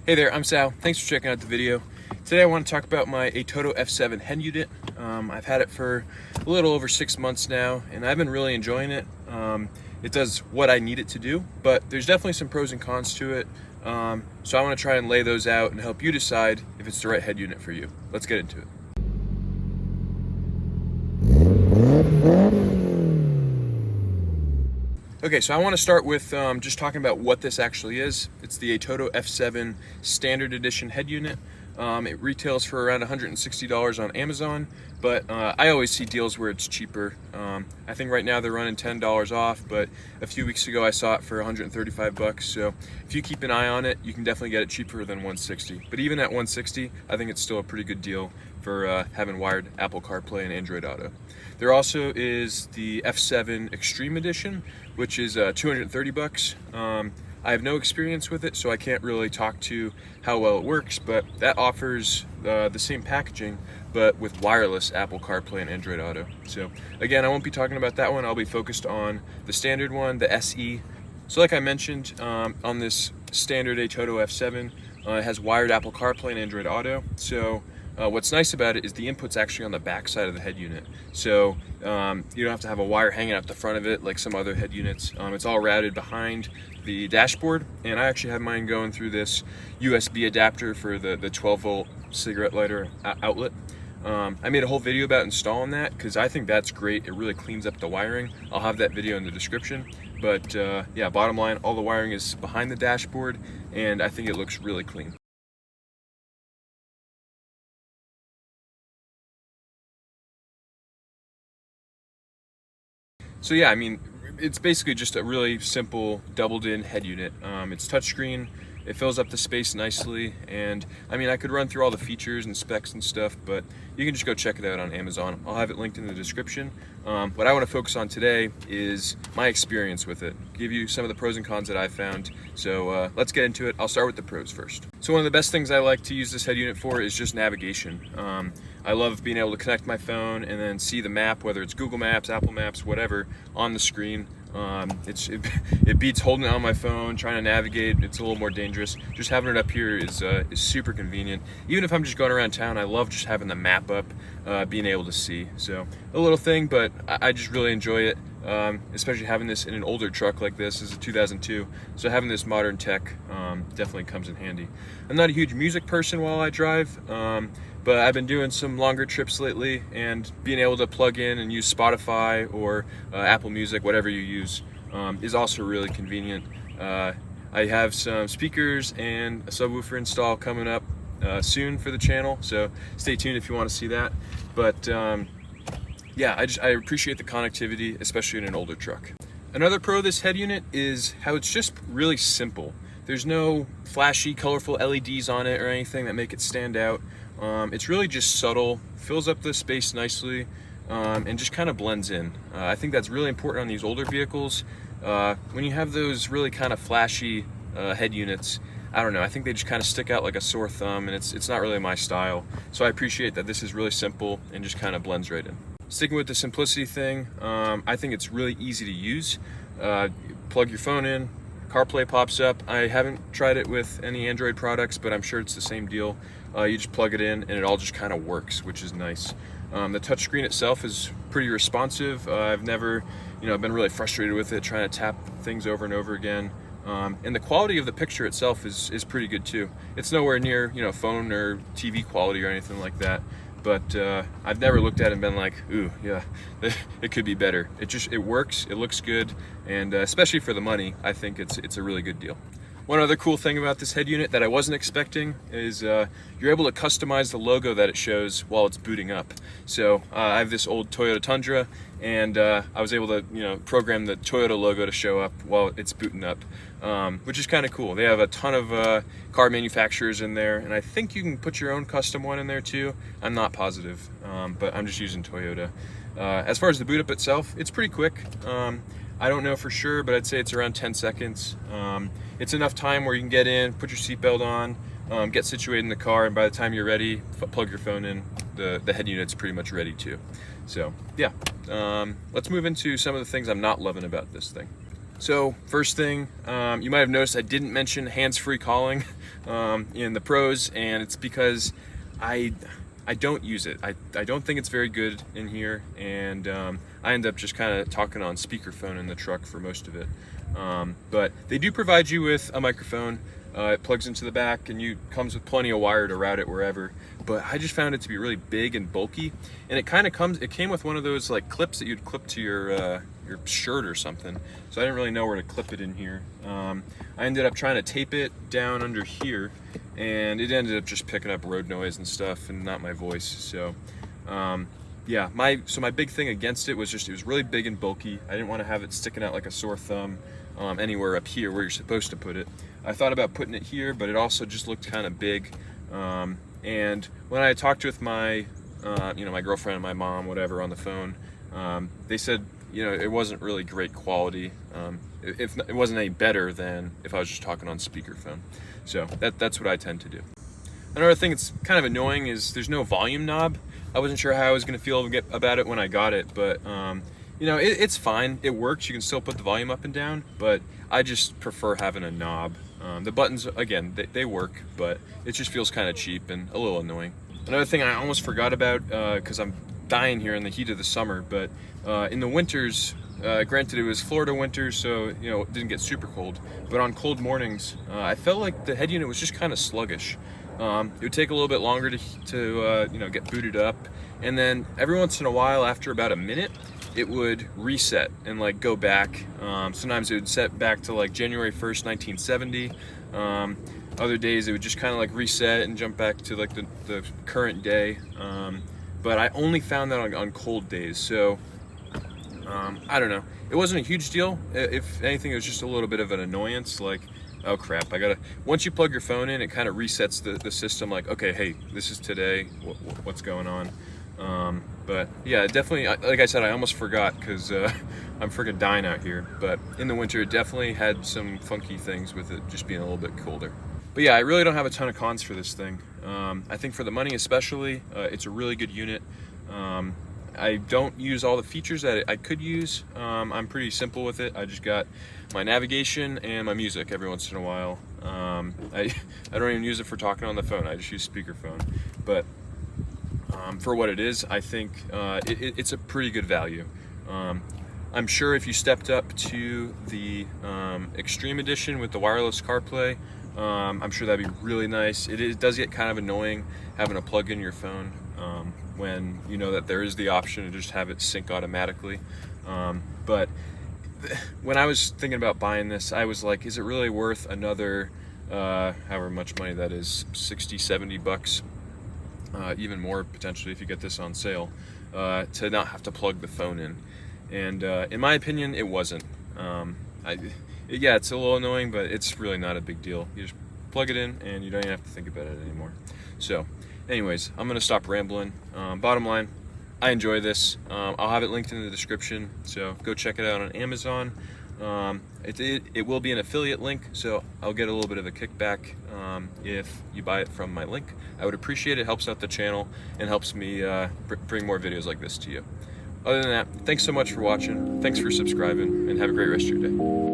Hey there, I'm Sal. Thanks for checking out the video. Today I want to talk about my ATOTO F7 head unit. I've had it for a little over 6 months now, and I've been really enjoying it. It does what I need it to do, but there's definitely some pros and cons to it. So I want to try and lay those out and help you decide if it's the right head unit for you. Let's get into it. Okay, so I want to start with just talking about what this actually is. It's the ATOTO F7 Standard Edition head unit. It retails for around $160 on Amazon, but I always see deals where it's cheaper. I think right now they're running $10 off, but a few weeks ago I saw it for 135 bucks. So if you keep an eye on it, you can definitely get it cheaper than 160. But even at 160, I think it's still a pretty good deal for having wired Apple CarPlay and Android Auto. There also is the F7 Extreme Edition, which is 230 bucks. I have no experience with it, so I can't really talk to how well it works, but that offers the same packaging, but with wireless Apple CarPlay and Android Auto. So again, I won't be talking about that one. I'll be focused on the standard one, the SE. So like I mentioned, on this standard ATOTO F7, it has wired Apple CarPlay and Android Auto. So what's nice about it is the input's actually on the back side of the head unit. So you don't have to have a wire hanging out the front of it like some other head units. It's all routed behind the dashboard, and I actually have mine going through this USB adapter for the 12-volt cigarette lighter outlet. I made a whole video about installing that because I think that's great. It really cleans up the wiring. I'll have that video in the description. But yeah, bottom line, all the wiring is behind the dashboard, and I think it looks really clean. So yeah, I mean, it's basically just a really simple doubled-in head unit. It's touchscreen. It fills up the space nicely, and I mean, I could run through all the features and specs and stuff, but you can just go check it out on Amazon. I'll have it linked in the description. What I want to focus on today is my experience with it, give you some of the pros and cons that I've found. So let's get into it. I'll start with the pros first. So one of the best things I like to use this head unit for is just navigation. I love being able to connect my phone and then see the map, whether it's Google Maps, Apple Maps, whatever, on the screen. It beats holding it on my phone, trying to navigate. It's a little more dangerous. Just having it up here is super convenient. Even if I'm just going around town, I love just having the map up, being able to see. So a little thing, but I just really enjoy it, especially having this in an older truck like this. This is a 2002, so having this modern tech definitely comes in handy. I'm not a huge music person while I drive, but I've been doing some longer trips lately, and being able to plug in and use Spotify or Apple Music, whatever you use, is also really convenient. I have some speakers and a subwoofer install coming up soon for the channel, so stay tuned if you want to see that. But yeah, I appreciate the connectivity, especially in an older truck. Another pro of this head unit is how it's just really simple. There's no flashy, colorful LEDs on it or anything that make it stand out. It's really just subtle, fills up the space nicely, and just kind of blends in. I think that's really important on these older vehicles. When you have those really kind of flashy head units, I don't know, I think they just kind of stick out like a sore thumb, and it's not really my style. So I appreciate that this is really simple and just kind of blends right in. Sticking with the simplicity thing, I think it's really easy to use. Plug your phone in, CarPlay pops up. I haven't tried it with any Android products, but I'm sure it's the same deal. You just plug it in and it all just kind of works, which is nice. The touchscreen itself is pretty responsive. I've never, been really frustrated with it, trying to tap things over and over again. And the quality of the picture itself is pretty good too. It's nowhere near, phone or TV quality or anything like that. But I've never looked at it and been like, ooh, yeah, it could be better. It works, it looks good, and especially for the money, I think it's a really good deal. One other cool thing about this head unit that I wasn't expecting is you're able to customize the logo that it shows while it's booting up. So I have this old Toyota Tundra, and I was able to program the Toyota logo to show up while it's booting up, which is kind of cool. They have a ton of car manufacturers in there, and I think you can put your own custom one in there too. I'm not positive, but I'm just using Toyota. As far as the boot up itself, it's pretty quick. I don't know for sure, but I'd say it's around 10 seconds. It's enough time where you can get in, put your seatbelt on, get situated in the car, and by the time you're ready, plug your phone in, the head unit's pretty much ready too. So yeah, let's move into some of the things I'm not loving about this thing. So first thing, you might have noticed I didn't mention hands-free calling in the pros, and it's because I don't use it. I don't think it's very good in here, and I end up just kind of talking on speakerphone in the truck for most of it. But they do provide you with a microphone. It plugs into the back and comes with plenty of wire to route it wherever. But I just found it to be really big and bulky, and it came with one of those like clips that you'd clip to your shirt or something. So I didn't really know where to clip it in here. I ended up trying to tape it down under here, and it ended up just picking up road noise and stuff and not my voice. So yeah, my big thing against it was just it was really big and bulky. I didn't want to have it sticking out like a sore thumb anywhere up here where you're supposed to put it. I thought about putting it here, but it also just looked kind of big. And when I talked with my my girlfriend and my mom, whatever, on the phone, they said it wasn't really great quality. If it wasn't any better than if I was just talking on speakerphone. So that's what I tend to do. Another thing that's kind of annoying is there's no volume knob. I wasn't sure how I was going to feel about it when I got it, but it's fine. It works. You can still put the volume up and down, but I just prefer having a knob. The buttons, again, they work, but it just feels kind of cheap and a little annoying. Another thing I almost forgot about, because I'm dying here in the heat of the summer, but in the winters, granted it was Florida winters, so it didn't get super cold, but on cold mornings, I felt like the head unit was just kind of sluggish. It would take a little bit longer to get booted up, and then every once in a while, after about a minute, it would reset and like go back. Sometimes it would set back to like January 1st, 1970. Other days it would just kind of like reset and jump back to like the current day. But I only found that on cold days, so I don't know. It wasn't a huge deal. If anything, it was just a little bit of an annoyance, like, oh crap, once you plug your phone in, it kind of resets the system, like, okay, hey, this is today, what's going on? But yeah, definitely, like I said, I almost forgot because I'm freaking dying out here. But in the winter, it definitely had some funky things with it just being a little bit colder. But yeah, I really don't have a ton of cons for this thing. I think for the money especially, it's a really good unit. I don't use all the features that I could use. I'm pretty simple with it. I just got my navigation and my music every once in a while. I don't even use it for talking on the phone. I just use speakerphone. But for what it is, I think it's a pretty good value. I'm sure if you stepped up to the Extreme Edition with the wireless CarPlay, I'm sure that'd be really nice. It does get kind of annoying having to plug in your phone when you know that there is the option to just have it sync automatically. But when I was thinking about buying this, I was like, is it really worth another however much money that is, 60, 70 bucks, even more potentially if you get this on sale, to not have to plug the phone in? And in my opinion, it wasn't. Yeah, it's a little annoying, but it's really not a big deal. You just plug it in and you don't even have to think about it anymore. So anyways, I'm gonna stop rambling. Bottom line, I enjoy this. I'll have it linked in the description, so go check it out on Amazon. It will be an affiliate link, so I'll get a little bit of a kickback if you buy it from my link. I would appreciate it. Helps out the channel and helps me bring more videos like this to you. Other than that, thanks so much for watching. Thanks for subscribing, and have a great rest of your day.